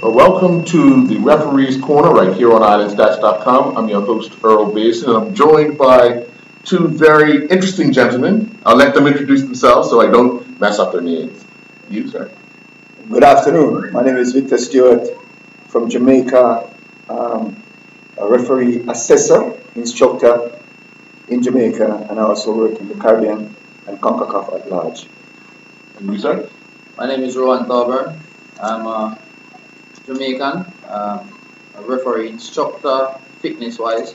Welcome to the Referees Corner right here on IslandsStats.com. I'm your host, Earl Basin, and I'm joined by two very interesting gentlemen. I'll let them introduce themselves so I don't mess up their names. You, sir. Good afternoon. My name is Victor Stewart from Jamaica, a referee assessor, instructor in Jamaica, and I also work in the Caribbean and CONCACAF at large. And you, sir? My name is Rowan Thorburn. I'm a Jamaican, a referee instructor, fitness-wise,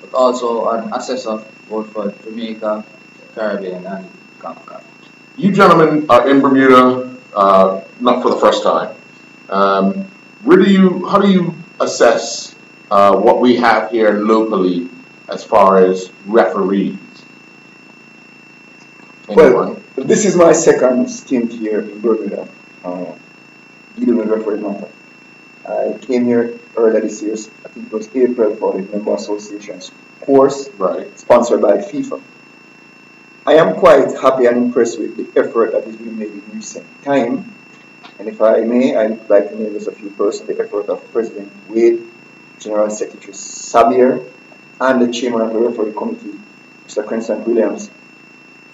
but also an assessor both for Jamaica, Caribbean, and CONCACAF. You gentlemen are in Bermuda, not for the first time. How do you assess what we have here locally as far as referees? Well, this is my second stint here in Bermuda, dealing with referee matter. I came here earlier this year, I think it was April, for the Member Association's course, sponsored by FIFA. I am quite happy and impressed with the effort that has been made in recent time. And if I may, I'd like to name just a few persons: the effort of President Wade, General Secretary Sabier, and the Chairman of the Referee Committee, Mr. Cranston Williams,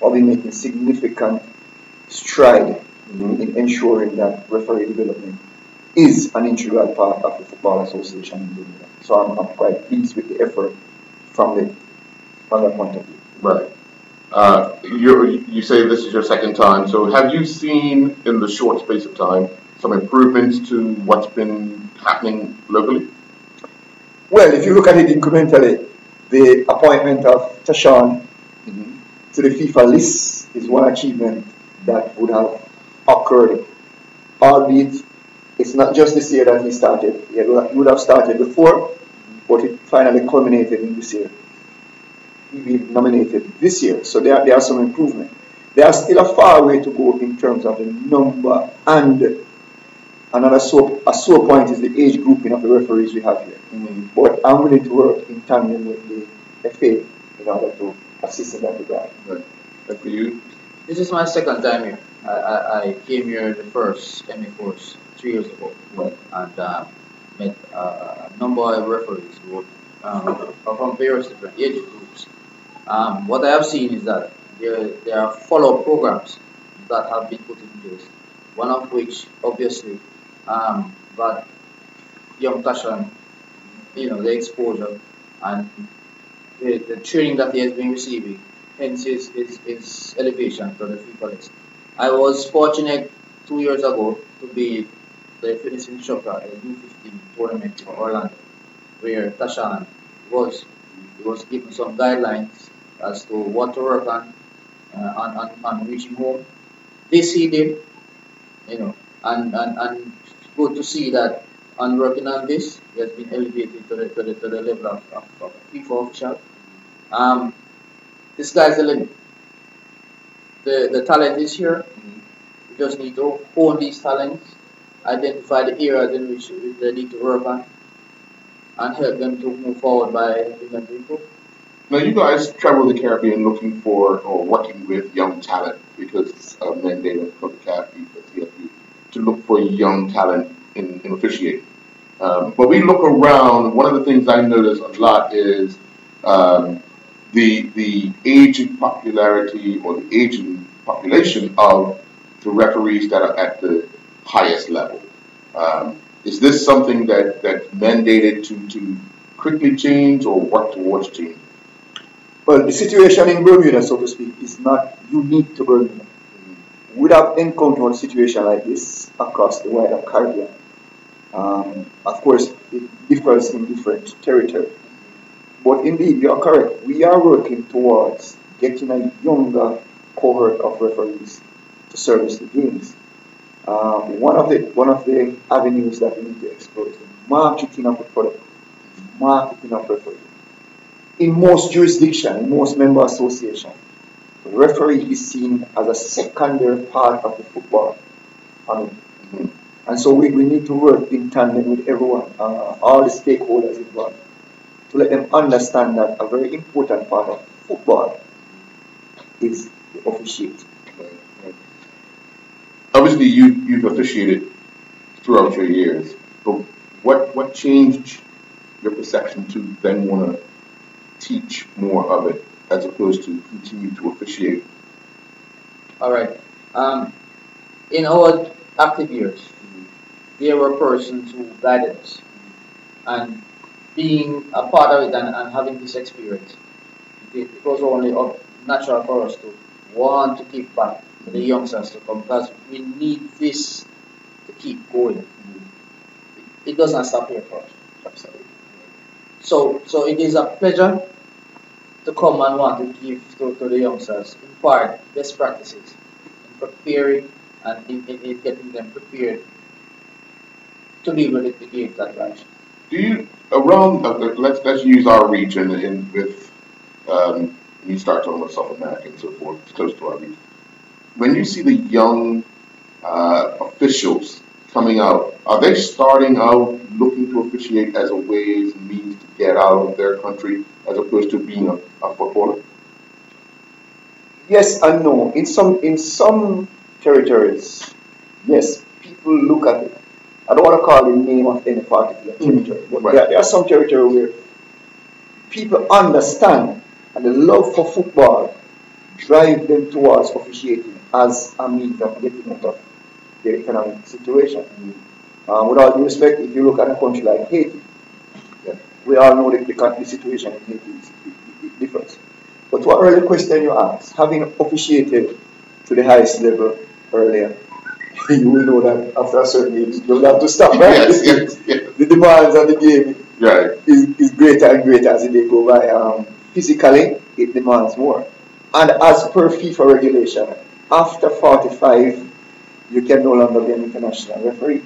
have been making significant stride in ensuring that referee development is an integral part of the Football Association in Bermuda. So I'm quite pleased with the effort from that point of view. Right. You say this is your second time, so have you seen in the short space of time some improvements to what's been happening locally? Well, if you look at it incrementally, the appointment of Tashan to the FIFA list is one achievement that would have occurred, albeit it's not just this year that he started. He would have started before, but it finally culminated in this year. He been nominated this year, so there are some improvement. There are still a far way to go in terms of the number, and another sore point is the age grouping of the referees we have here. But I'm willing to work in tandem with the FA in order to assist in that regard. Right. And for you? This is my second time here. I came here the first MA course 3 years ago, and met a number of referees who are from various different age groups. What I have seen is that there are follow-up programs that have been put in place, one of which obviously got young Tashan, the exposure and the training that he has been receiving, hence his elevation to the FIFA list. I was fortunate 2 years ago to be the fitness instructor at the U15 tournament in Orlando, where Tashan was given some guidelines as to what to work on reaching home. This he did, and good to see that on working on this, he has been elevated to the level of FIFA official. This guy's the limit. The talent is here. We just need to hone these talents, identify the areas in which they need to work on, and help them to move forward by helping them to improve. Now, you guys travel the Caribbean looking for or working with young talent because of mandate of CONCACAF, CFU, to look for young talent in officiating. But we look around, one of the things I notice a lot is the aging popularity or the aging population of the referees that are at the highest level. Is this something that's mandated to quickly change or work towards change? Well, the situation in Bermuda, so to speak, is not unique to Bermuda. We would have encountered a situation like this across the wider Caribbean. Of course, it differs in different territories. But indeed, you are correct. We are working towards getting a younger cohort of referees to service the games. One of the avenues that we need to explore is the marketing of the product, marketing of referees. In most jurisdictions, in most member associations, the referee is seen as a secondary part of the football. And so we need to work in tandem with everyone, all the stakeholders involved, to let them understand that a very important part of football is the officiating. Obviously, you've officiated throughout your years. But what changed your perception to then want to teach more of it as opposed to continue to officiate? All right. Um, in our active years, there were persons who guided us, and being a part of it and having this experience, it was only natural for us to want to give back to the youngsters to come because we need this to keep going. It does not stop here for us. Absolutely. So it is a pleasure to come and want to give to the youngsters, in part, best practices in preparing and in getting them prepared to deal with the games at large. Do you around? Let's use our region in with. You start talking about South America and so forth. It's close to our region. When you see the young officials coming out, are they starting out looking to officiate as a ways and means to get out of their country as opposed to being a footballer? Yes and no. In some territories, yes, people look at it. I don't want to call the name of any particular territory, but Right. there are some territories where people understand and the love for football drive them towards officiating as a means of getting out of their economic situation. With all due respect, if you look at a country like Haiti, yeah, we all know that the situation in Haiti it differs. But to an earlier question you asked, having officiated to the highest level earlier, you will know that after a certain age, you will have to stop, right? Yes, yes, yes. The demands of the game Right. is greater and greater as the day go by. Physically, it demands more. And as per FIFA regulation, after 45, you can no longer be an international referee.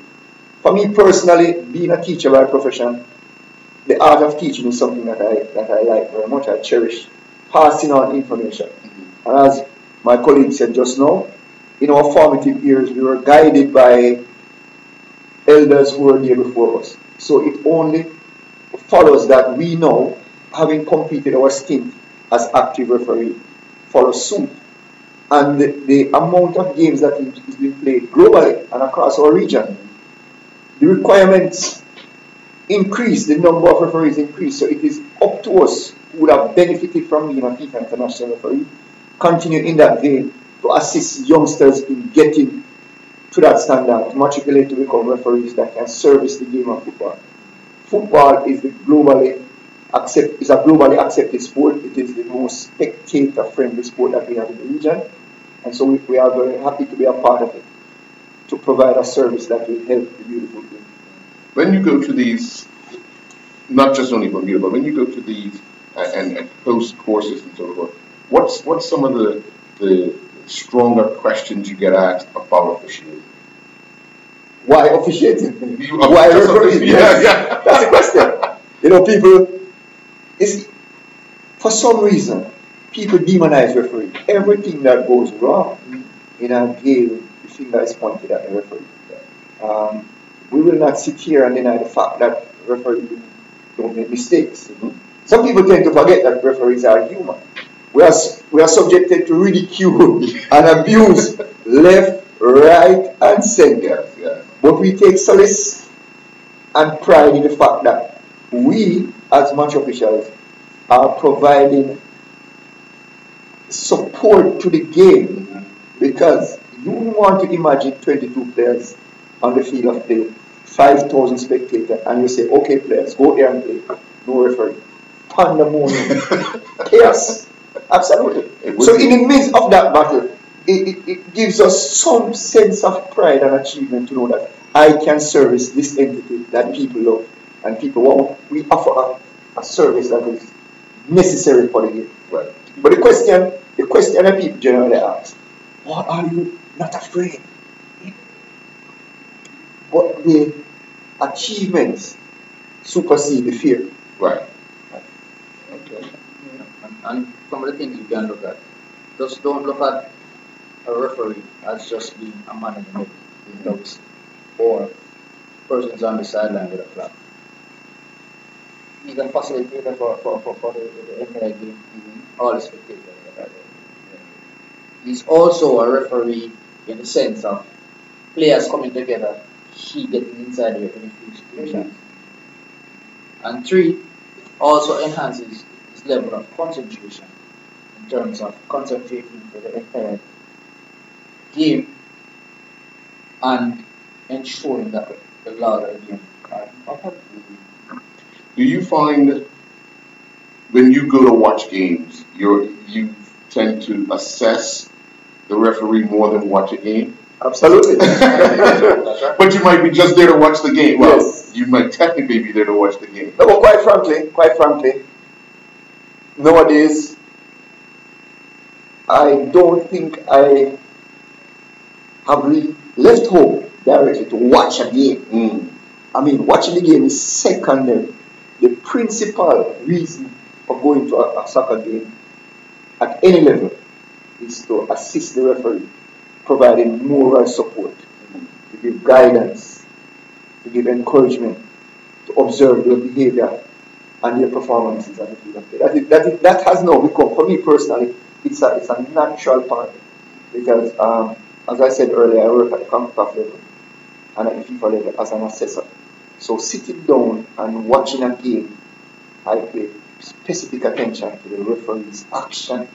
For me personally, being a teacher by profession, the art of teaching is something that I like very much. I cherish passing on information. And as my colleague said just now, in our formative years, we were guided by elders who were there before us. So it only follows that we now, having completed our stint as active referee, follow suit. And the amount of games that is being played globally and across our region, the requirements increase, the number of referees increase. So it is up to us who would have benefited from being a FIFA international referee, continue in that vein to assist youngsters in getting to that standard, to matriculate to become referees that can service the game of football. Football is is a globally accepted sport. It is the most spectator-friendly sport that we have in the region, and so we are very happy to be a part of it, to provide a service that will help the beautiful game. When you go to these, not just only Bermuda, but when you go to these and host courses and so forth, what's some of the stronger questions you get asked about officiating? Why officiating? You, Why just refereeing? yeah, Yes, yeah. that's the question. People, it's, for some reason, people demonize referee. Everything that goes wrong in a game, the finger is pointed at the referee. Um, we will not sit here and deny the fact that referees don't make mistakes. Some people tend to forget that referees are human. We are subjected to ridicule and abuse left, right, and center. Yes, yes. But we take solace and pride in the fact that we, as match officials, are providing support to the game, because you want to imagine 22 players on the field of play, 5,000 spectators, and you say, okay, players, go there and play. No referee. Pandemonium. Chaos. Absolutely. So, in the midst of that battle, it gives us some sense of pride and achievement to know that I can service this entity that people love and people want. We offer a service that is necessary for the game. Right. But the question that people generally ask, why are you not afraid? But the achievements supersede the fear. Right. Okay. And some of the things you can look at, just don't look at a referee as just being a man in the middle, dogs, or persons on the sideline with a flag. He's a facilitator for the entire game, all the spectators that are there. He's also a referee in the sense of players coming together, he getting inside there in a few situations. And three, it also enhances his level of concentration in terms of concentrating for the entire game and ensuring that the larger game can operate. Do you find when you go to watch games, you tend to assess the referee more than watch a game? Absolutely. That's right. But you might be just there to watch the game. Well, Yes. you might technically be there to watch the game. No, but quite frankly, nowadays, I don't think I have left home directly to watch a game. Mm. I mean, watching the game is secondary. The principal reason for going to a soccer game at any level is to assist the referee, providing moral support, to give guidance, to give encouragement, to observe their behavior and their performances at the field of play. That has now become, for me personally, it's a natural part because, as I said earlier, I work at the CONCACAF level and at the FIFA level as an assessor. So sitting down and watching a game, I pay specific attention to the referee's action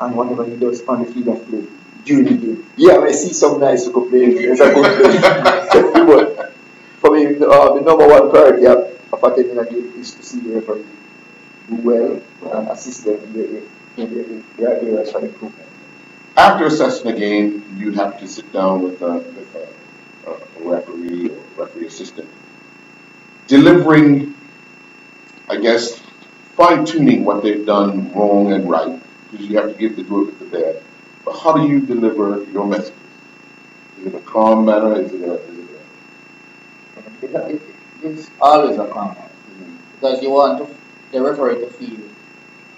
and whatever he does on the field of play during the game. Yeah, I see some nice good players. There's a good play. But for me, the number one priority of attending a game is to see the referee do well and assist them in their areas for improvement. After assessing a game, you'd have to sit down with a referee or referee assistant, delivering, I guess, fine tuning what they've done wrong and right, because you have to give the good with the bad. But how do you deliver your message? Is it a calm manner? It's always a conflict because you want the referee to feel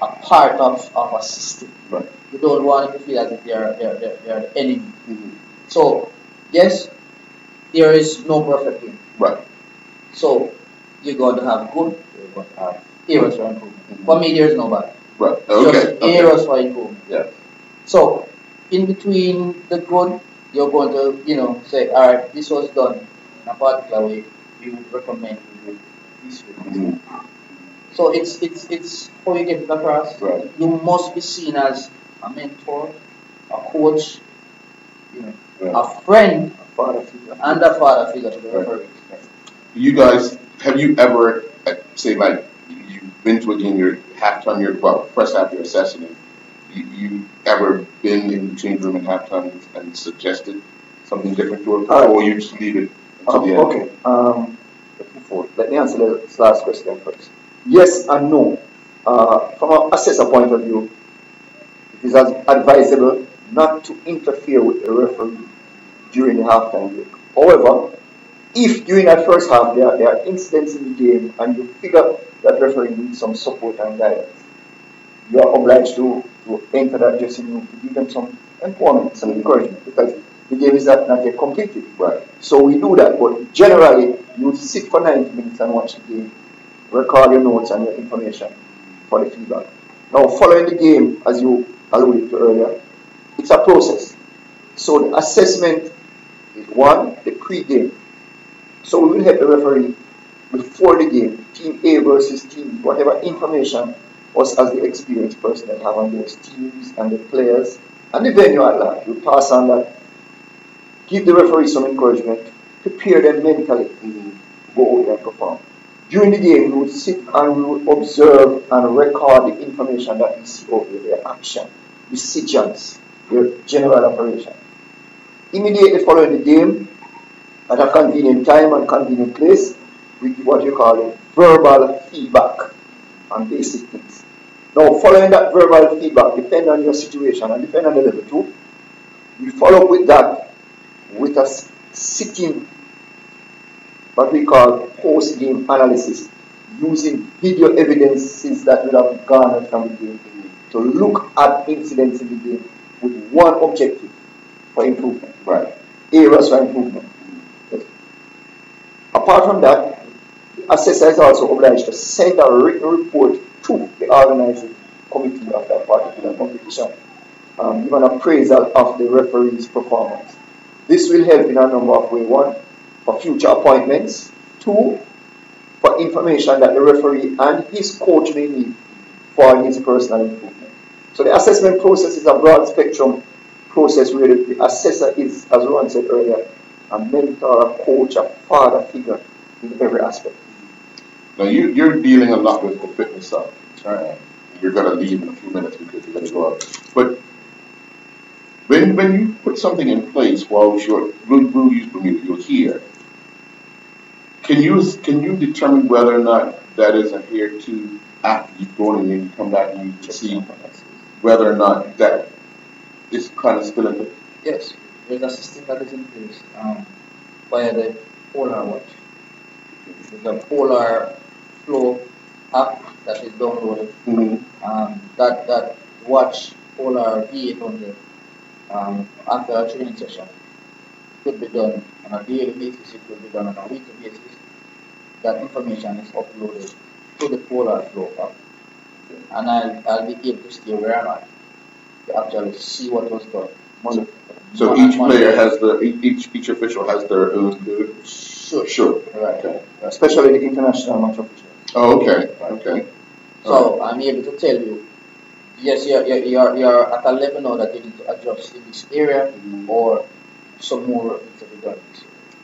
a part of a system. Right. You don't want them to feel as if they are the enemy. Mm-hmm. So, yes, there is no perfect game. Right. So, you're going to have good, you're going to have areas for improvement. Mm-hmm. For me, there's no bad. Right. Just Okay. areas for improvement. Yeah. So, in between the good, you're going to, say, all right, this was done in a particular way. We would recommend you do it this way. Mm-hmm. So it's how you get it across. Right. You must be seen as a mentor, a coach, Right. a friend, Father figure. and a father figure to the Right. referee. You guys, have you ever, say, like, you've been to a game, you're halftime, first half, you're assessing it. You ever been in the change room at halftime and suggested something different to her, or you just leave it until the end? Okay. Let me answer this last question first. Yes and no. From an assessor point of view, it is advisable not to interfere with the referee during the halftime break. However, if during that first half there are incidents in the game and you figure that referee needs some support and guidance, you are obliged to enter that dressing room to give them some empowerment, some encouragement, because the game is not yet completed. Right. So we do that, but generally you sit for 90 minutes and watch the game, record your notes and your information for the feedback. Now, following the game, as you alluded to earlier, it's a process. So the assessment is one, the pre-game. So we will help the referee before the game, team A versus team B, whatever information us as the experienced person that have on those teams and the players and the venue at large. We pass on that, give the referee some encouragement, prepare them mentally to go out and perform. During the game, we would sit and we would observe and record the information that we see over their action, decisions, their general operation. Immediately following the game, at a convenient time and convenient place, we give what you call it verbal feedback on basic things. Now, following that verbal feedback, depending on your situation and depending on the level too, we follow up with that with a sitting, what we call post-game analysis, using video evidences that will have garnered from the game to look at incidents in the game with one objective for improvement. Right. Areas for improvement. Yes. Apart from that, the assessor is also obliged to send a written report to the organizing committee of that particular competition, give an appraisal of the referee's performance. This will help in a number of ways. One, for future appointments. 2, for information that the referee and his coach may need for his personal improvement. So the assessment process is a broad spectrum process where the assessor is, as Ron said earlier, a mentor, a coach, a father figure in every aspect. Now you're dealing a lot with the fitness stuff. Right. You're gonna leave in a few minutes because you're gonna go out. But when you put something in place, while we'll use Bermuda, you're here. Can you determine whether or not that is adhered to after you've gone and then you come back and you see whether or not that is kind of still in the Yes, there's a system that is in place via the Polar Watch. There's a Polar Flow app that is downloaded. That watch Polar V800 after a training session could be done on a daily basis, it could be done on a weekly basis. That information is uploaded to the Polar Flow app. And I'll be able to stay where I'm at to actually see what was done. So each player has each official has their own code. Sure. Right. Okay. Especially the international match officials. Oh, okay. Okay. So I'm able to tell you, yes, you're at a level now that you need to adjust in this area, or some more needs to be done.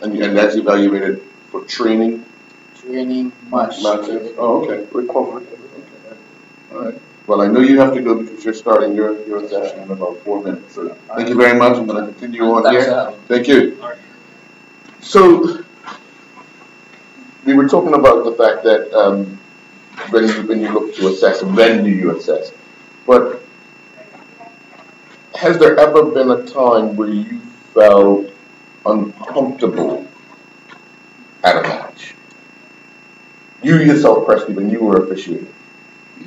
And that's evaluated for training. Training, matches. Oh, okay. Recovery. Okay. All right. Well, I know you have to go because you're starting your session in about 4 minutes. So thank you very much. I'm going to continue on here. Thank you. So we were talking about the fact that when you look to assess, when do you assess? But has there ever been a time where you felt uncomfortable at a match? You yourself, personally, when you were officiating.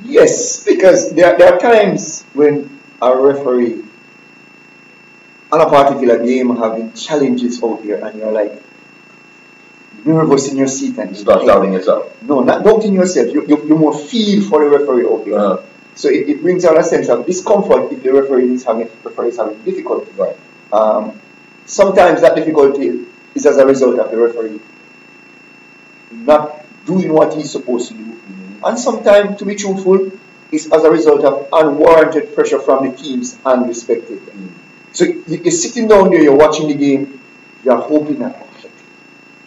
Yes, because there are times when a referee on a particular game having challenges out there and you're like nervous in your seat and you start doubting yourself. No, not doubting yourself. You more feel for the referee out there. So it brings out a sense of discomfort if the referee is having difficulty. Right. Sometimes that difficulty is as a result of the referee not doing what he's supposed to do. And sometimes, to be truthful, it's as a result of unwarranted pressure from the teams and respected. So you're sitting down there, you're watching the game, you're hoping that,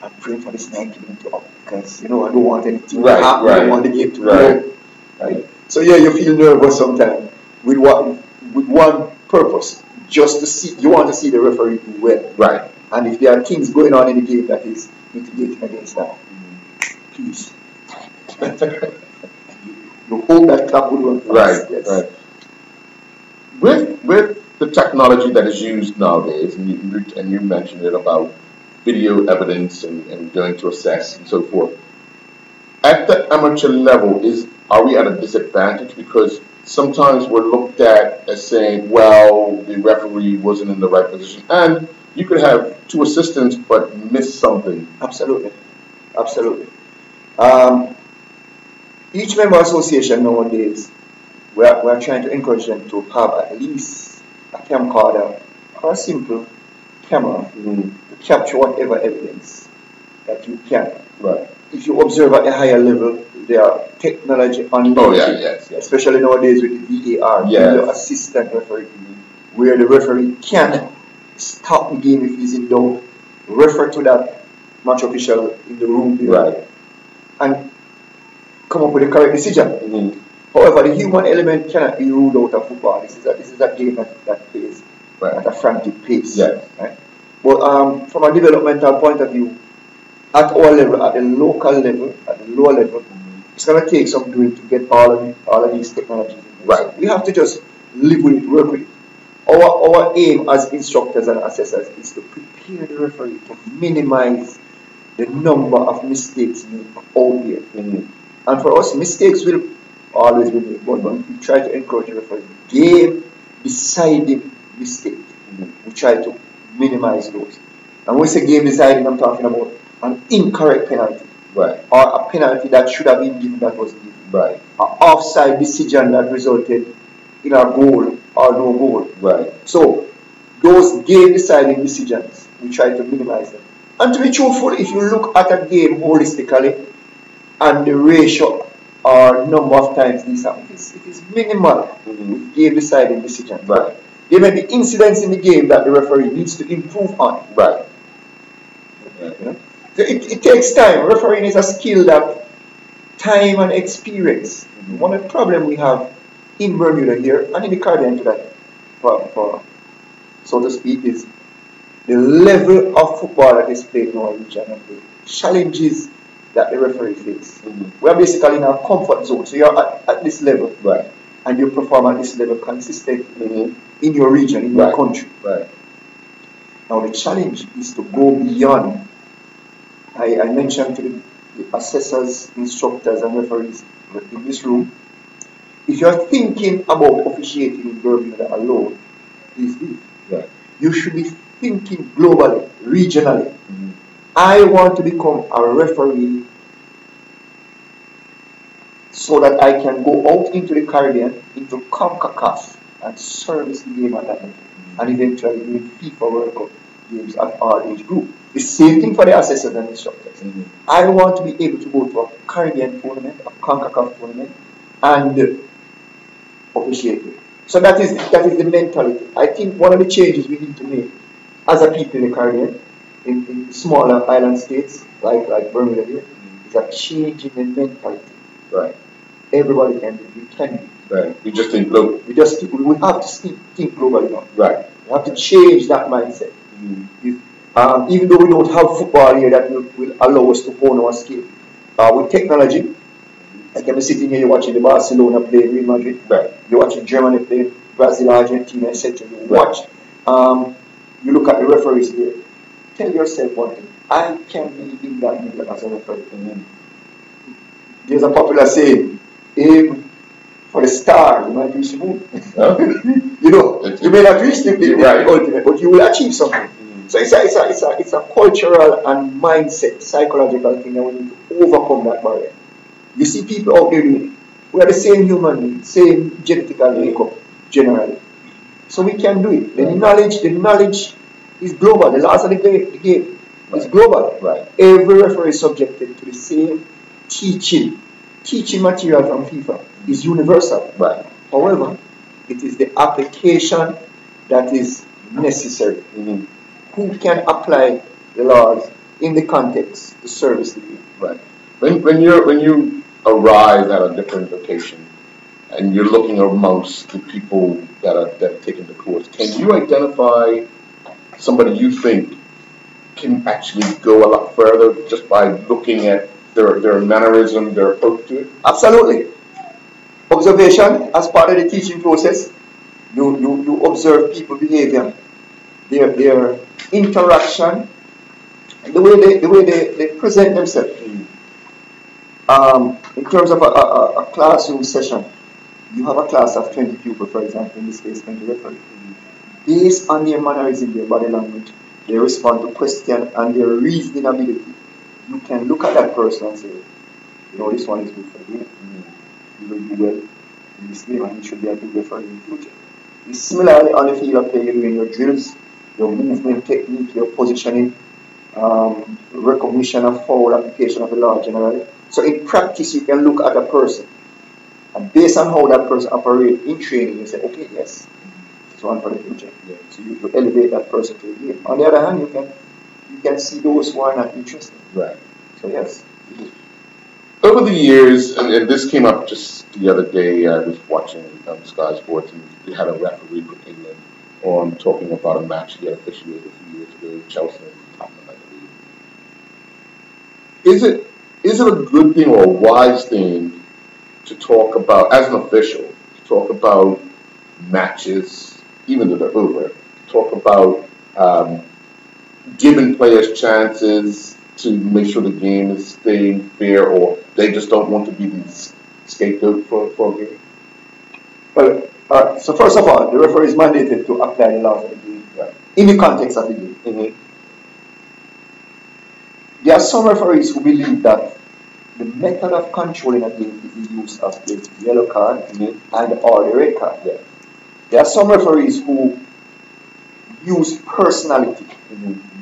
I'm praying for this 90 minutes to up because, I don't want anything to happen, I don't want the game to go. Right? So yeah, you feel nervous sometimes with one purpose, just to see, you want to see the referee do well. Right. And if there are things going on in the game that is mitigating against that, please. You hope that clap would work. Right. Yes. Right. With the technology that is used nowadays, and you mentioned it about video evidence and going to assess and so forth. At the amateur level, are we at a disadvantage because sometimes we're looked at as saying, well, the referee wasn't in the right position, and you could have 2 assistants but miss something. Absolutely. Each member association nowadays, we're trying to encourage them to have at least a camcorder or a simple camera to capture whatever evidence that you can. Right. If you observe at a higher level, there are technology on yes. Especially nowadays with the VAR, video assistant referee, where the referee can stop the game if he's in doubt, refer to that match official in the room there, and come up with the correct decision. However, the human element cannot be ruled out of football. This is a game that plays at a frantic pace. Right? But from a developmental point of view, at our level, at the local level, at the lower level, it's going to take some doing to get all of these technologies. Right. So we have to just live with it, work with it. Our aim as instructors and assessors is to prepare the referee to minimize the number of mistakes out there. And for us, mistakes will always be made, but we try to encourage the referee. Game deciding mistake, we try to minimize those. And when we say game deciding, I'm talking about an incorrect penalty, or a penalty that should have been given that wasn't given, an offside decision that resulted in a goal or no goal. So those game deciding decisions, we try to minimize them. And to be truthful, if you look at a game holistically and the ratio or number of times this happens, it is minimal with game deciding decisions. Right. There may be incidents in the game that the referee needs to improve on. Right. You know? So it takes time. Refereeing is a skill that time and experience. One of the problems we have in Bermuda here and in the Caribbean today, for so to speak, is the level of football that is played in our region and the challenges that the referee face. We are basically in our comfort zone. So you're at this level, Right. and you perform at this level consistently in your region, in your country. Right. Now the challenge is to go beyond. I mentioned to the assessors, instructors, and referees in this room, if you're thinking about officiating in Bermuda alone, please do. Right. You should be thinking globally, regionally. I want to become a referee so that I can go out into the Caribbean, into CONCACAF, and service the game at that level. And eventually win FIFA World Cup games at our age group. The same thing for the assessors and instructors. I want to be able to go to a Caribbean tournament, a CONCACAF tournament, and officiate it. So that is the mentality. I think one of the changes we need to make as a people in the Caribbean, in smaller island states like Bermuda here, is a change in the mentality. Right. Everybody can do it. We can do it. Right. We just think global. We have to think globally now. Right. We have to change that mindset. Even though we don't have football here that will allow us to hone our skill, with technology, I can be sitting here, you're watching the Barcelona play Real Madrid, Right. you're watching Germany play Brazil, Argentina, etc. You watch, you look at the referees here. Tell yourself one thing: I can be in that middle as a referee. There's a popular saying: aim for the star, you might reach the moon. You know, you may not reach the ultimate, but you will achieve something. So it's a cultural and mindset, psychological thing that we need to overcome that barrier. You see people out there doing it. We are the same human beings, same genetical makeup generally. So we can do it. The knowledge is global. The laws of the game is global. Right. Every referee is subjected to the same teaching. Teaching material from FIFA is universal. Right. However, it is the application that is necessary. Who can apply the laws in the context to service the game? Right. When you arrive at a different location and you're looking amongst the people that have taken the course, can you identify somebody you think can actually go a lot further just by looking at their mannerism, their approach to it? Absolutely. Observation as part of the teaching process. You observe people's behavior, their interaction, the way they present themselves. In terms of a classroom session, you have a class of 20 pupils, for example, in this case 20 referees. Based on their mannerism, their body language, they respond to questions and their reasoning ability. You can look at that person and say, you know, this one is good for the game. He will do well in this game and he should be a good referee in the future. Similarly, on the field of play, you're doing your drills, your movement technique, your positioning, recognition of foul, application of the law generally. So in practice, you can look at a person, and based on how that person operates in training, you say, okay, yes, it's one for the future. Yeah. So you elevate that person to the game. On the other hand, you can see those who are not interested. Right. So yes. Over the years, and this came up just the other day, I was watching Sky Sports, and we had a referee from England on talking about a match he had officiated a few years ago, Chelsea and Tottenham, I believe. Is it a good thing or a wise thing to talk about, as an official, to talk about matches, even though they're over, talk about giving players chances to make sure the game is staying fair, or they just don't want to be the scapegoat for a game? Well, so first of all, the referee is mandated to apply the laws of the game in the context of the game. There are some referees who believe that the method of controlling a game is the use of the yellow card and or the red card. There are some referees who use personality,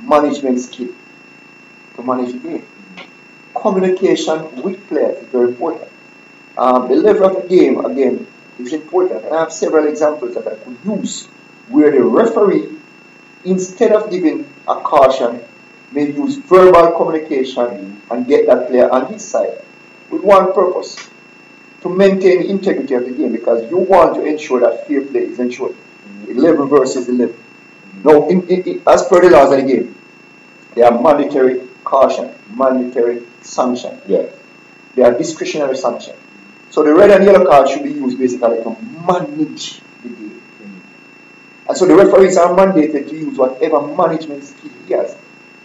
management skill, manage the game. Communication with players is very important. The level of the game, again, is important. And I have several examples that I could use where the referee, instead of giving a caution, may use verbal communication and get that player on his side with one purpose, to maintain the integrity of the game, because you want to ensure that fair play is ensured. 11 versus 11. Now, as per the laws of the game, there are mandatory caution, mandatory sanction. Yeah. There are discretionary sanction. So the red and yellow card should be used basically to manage the game. And so the referees are mandated to use whatever management skill he has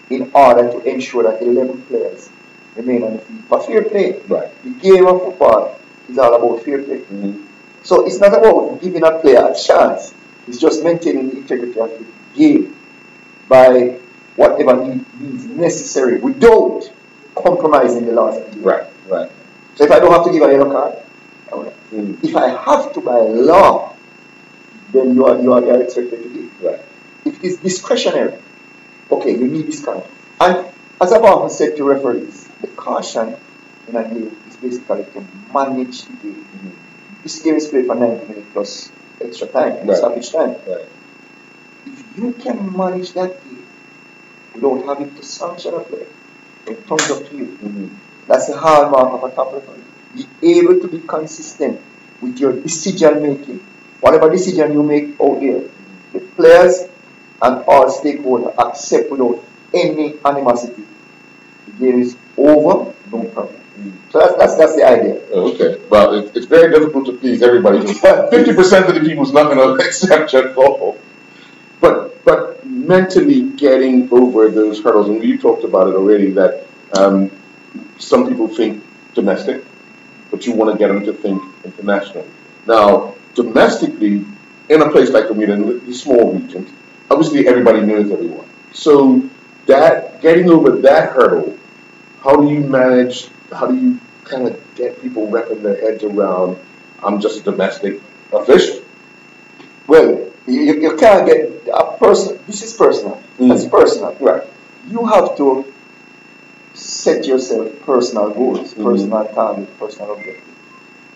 in order to ensure that 11 players remain on the field. But fair play, Right. the game of football is all about fair play. So it's not about giving a player a chance. It's just maintaining the integrity of the game by whatever means necessary without compromising the laws of the game. Right. Right. So if I don't have to give a yellow card, I will. If I have to by law, then you are expected to give. Right. If it is discretionary, okay, you need this card. And as I've often said to referees, the caution in a game is basically to manage the game. This game is played for 90 minutes plus extra time, Right. stoppage time. Right. If you can manage that game without having to sanction a player, then thumbs up to you. That's the hallmark of a top referee. Be able to be consistent with your decision making. Whatever decision you make out there, the players and all stakeholders accept without any animosity. The game is over, no problem. So that's the idea. Oh, okay. Well, it's very difficult to please everybody. 50% of the people's not going to accept your call. But mentally getting over those hurdles, and you talked about it already, that some people think domestic, but you want to get them to think international. Now, domestically, in a place like Bermuda, in the small regions, obviously everybody knows everyone. So that getting over that hurdle, how do you manage? How do you kind of get people wrapping their heads around? I'm just a domestic official. Well, you can't get a person. This is personal. That's personal. Right. You have to set yourself personal goals, personal target, personal objective.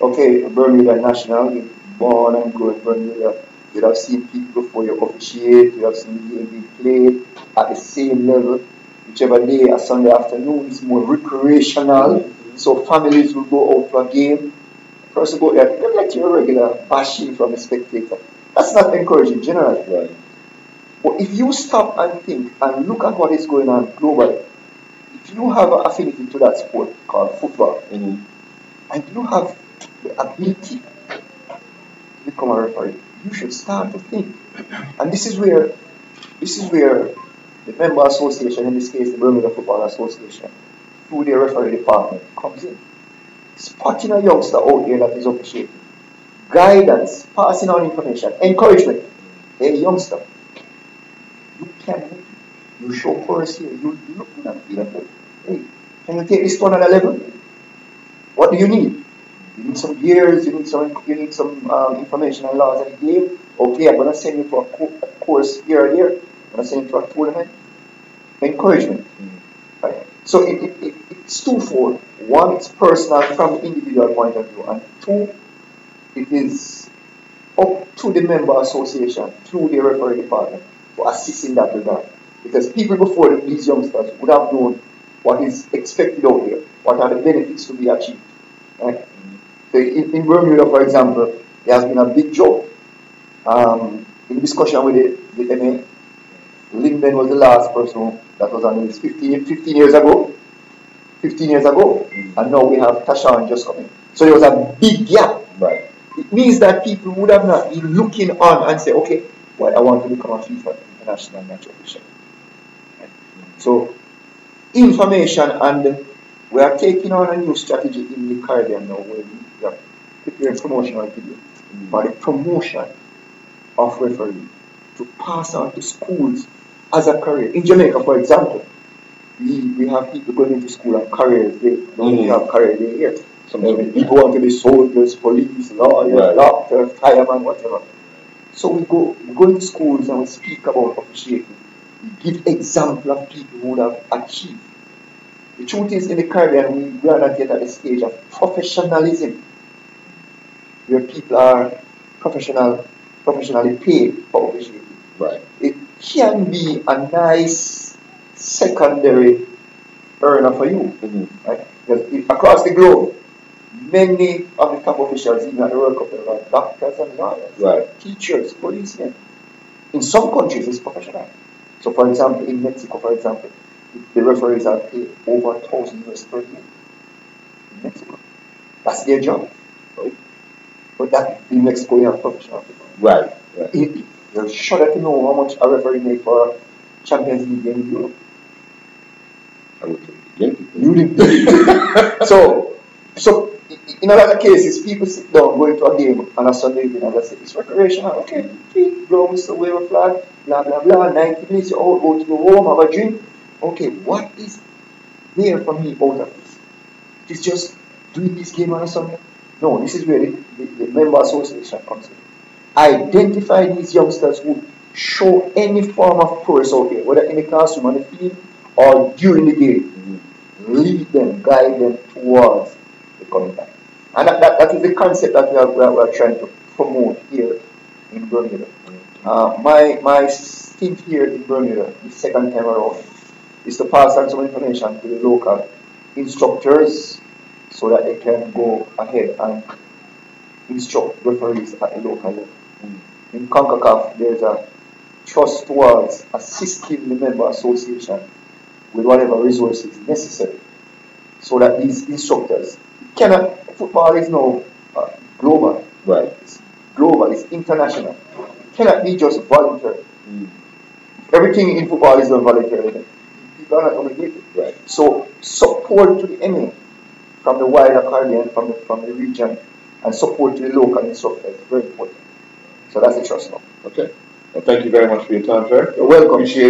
Okay, Bermuda national, you're born and grew in Bermuda. You have seen people before you officiate, you have seen the game being played at the same level. Whichever day, a Sunday afternoon, is more recreational. So families will go out for a game. Person go there, you get your regular bashing from a spectator. That's not encouraging generally. Right. But if you stop and think and look at what is going on globally, if you have an affinity to that sport called football, and you have the ability to become a referee, you should start to think. And this is where the member association, in this case the Bermuda Football Association, through their referee department, comes in. Spotting a youngster out there that is officiating. Guidance, passing on information, encouragement. Hey youngster, you can make it. You show courage here. You look good and feel good. Hey, can you take this to another level? What do you need? You need some gears, you need some information and laws of the game. Okay, I'm gonna send you for a course here and there. I'm gonna send you to a tournament. Encouragement. Right? So it's twofold. One, it's personal from the individual point of view, and two, it is up to the member association through the referee department to assist in that regard. Because people before these youngsters would have known what is expected out there, what are the benefits to be achieved. Right? So in Bermuda, for example, there has been a big joke in discussion with the MA. Linden was the last person that was on the list 15 years ago. 15 years ago. And now we have Tashawn just coming. So there was a big gap. Right. It means that people would have not been looking on and say, okay, well, I want to become a FIFA international match official. Right? So information, and we are taking on a new strategy in the Caribbean now where we are preparing promotional video for the promotion of refereeing to pass on to schools as a career. In Jamaica, for example, we have people going into school on careers day. We have career day here. Some people want to be soldiers, police, lawyers, doctors, firemen, whatever. So we go into schools and we speak about officiating. We give example of people who have achieved The truth is, in the Caribbean, we are not yet at the stage of professionalism, where people are professionally paid for officiating. Right. It can be a nice secondary earner for you. Right? Because across the globe, many of the top officials, even at the World Cup, are doctors and lawyers, Right. teachers, policemen. In some countries, it's professional. So, for example, in Mexico, for example, the referees are paid over 1,000 US per year in Mexico. That's their job. Right? But that in Mexico, you have professional people. Right. Right. You're sure to know how much a referee make for a Champions League game in Europe. I would begin to You didn't. so in a lot of cases, people sit down going to a game on a Sunday evening and they say, it's recreational. Okay, go whistle, wave a flag, blah, blah, blah. 90 minutes, you all go to the home, have a drink. Okay, what is there for me out of this? It is just doing this game on a Sunday? No, this is where the member association comes in. Identify these youngsters who show any form of progress out there, whether in the classroom, on the field, or during the game. Lead them, guide them towards the coming time. And that is the concept that we are trying to promote here in Bermuda. My stint here in Bermuda, the second time around, is to pass on some information to the local instructors so that they can go ahead and instruct referees at the local level. In CONCACAF, there's a trust towards assisting the member association with whatever resources necessary so that these instructors football is now global. Right. It's global, it's international. It cannot be just voluntary. Everything in football is done voluntarily. People are not obligated. Right. So support to the MA from the wider Caribbean, from the region, and support to the local instructors is very important. So that's the trust now. Okay. Well, thank you very much for your time, sir. You're welcome. Appreciate it.